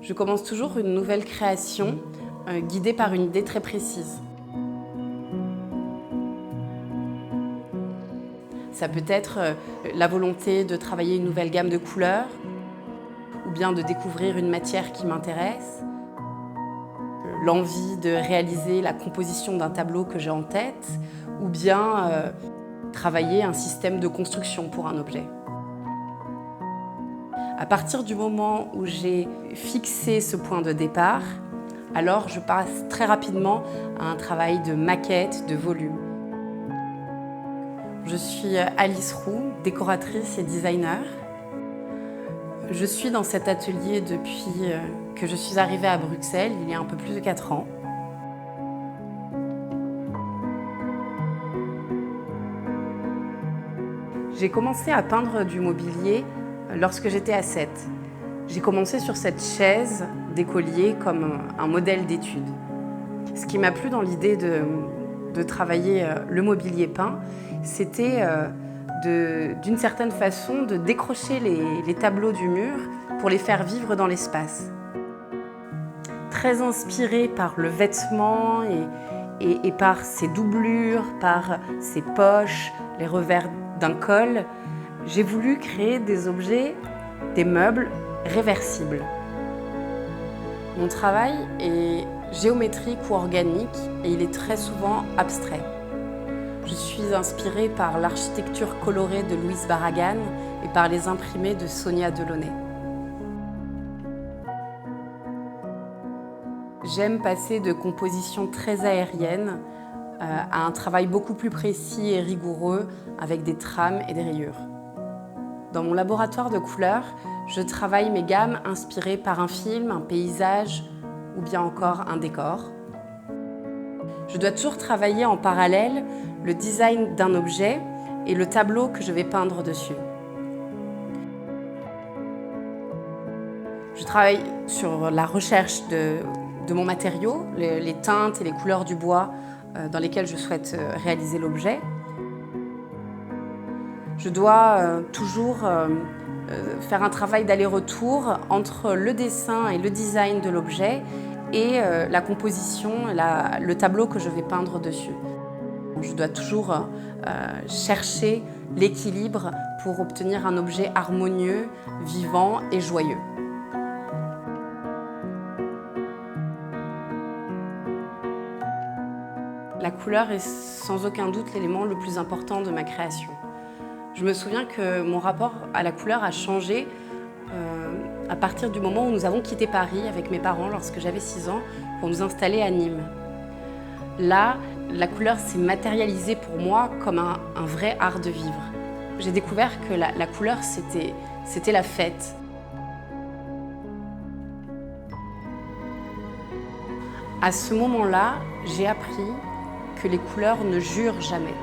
Je commence toujours une nouvelle création guidée par une idée très précise. Ça peut être la volonté de travailler une nouvelle gamme de couleurs, ou bien de découvrir une matière qui m'intéresse, l'envie de réaliser la composition d'un tableau que j'ai en tête, ou bien travailler un système de construction pour un objet. À partir du moment où j'ai fixé ce point de départ, alors je passe très rapidement à un travail de maquette, de volume. Je suis Alice Roux, décoratrice et designer. Je suis dans cet atelier depuis que je suis arrivée à Bruxelles, il y a un peu plus de 4 ans. J'ai commencé à peindre du mobilier lorsque j'étais à 7. J'ai commencé sur cette chaise d'écolier comme un modèle d'étude. Ce qui m'a plu dans l'idée de travailler le mobilier peint, c'était d'une certaine façon de décrocher les tableaux du mur pour les faire vivre dans l'espace. Très inspirée par le vêtement et par ses doublures, par ses poches, les revers d'un col, j'ai voulu créer des objets, des meubles réversibles. Mon travail est géométrique ou organique et il est très souvent abstrait. Je suis inspirée par l'architecture colorée de Louise Barragan et par les imprimés de Sonia Delaunay. J'aime passer de compositions très aériennes à un travail beaucoup plus précis et rigoureux avec des trames et des rayures. Dans mon laboratoire de couleurs, je travaille mes gammes inspirées par un film, un paysage ou bien encore un décor. Je dois toujours travailler en parallèle le design d'un objet et le tableau que je vais peindre dessus. Je travaille sur la recherche de mon matériau, les teintes et les couleurs du bois dans lesquelles je souhaite réaliser l'objet. Je dois toujours faire un travail d'aller-retour entre le dessin et le design de l'objet et la composition, le tableau que je vais peindre dessus. Je dois toujours chercher l'équilibre pour obtenir un objet harmonieux, vivant et joyeux. La couleur est sans aucun doute l'élément le plus important de ma création. Je me souviens que mon rapport à la couleur a changé à partir du moment où nous avons quitté Paris avec mes parents lorsque j'avais 6 ans pour nous installer à Nîmes. Là, la couleur s'est matérialisée pour moi comme un vrai art de vivre. J'ai découvert que la couleur, c'était la fête. À ce moment-là, j'ai appris que les couleurs ne jurent jamais.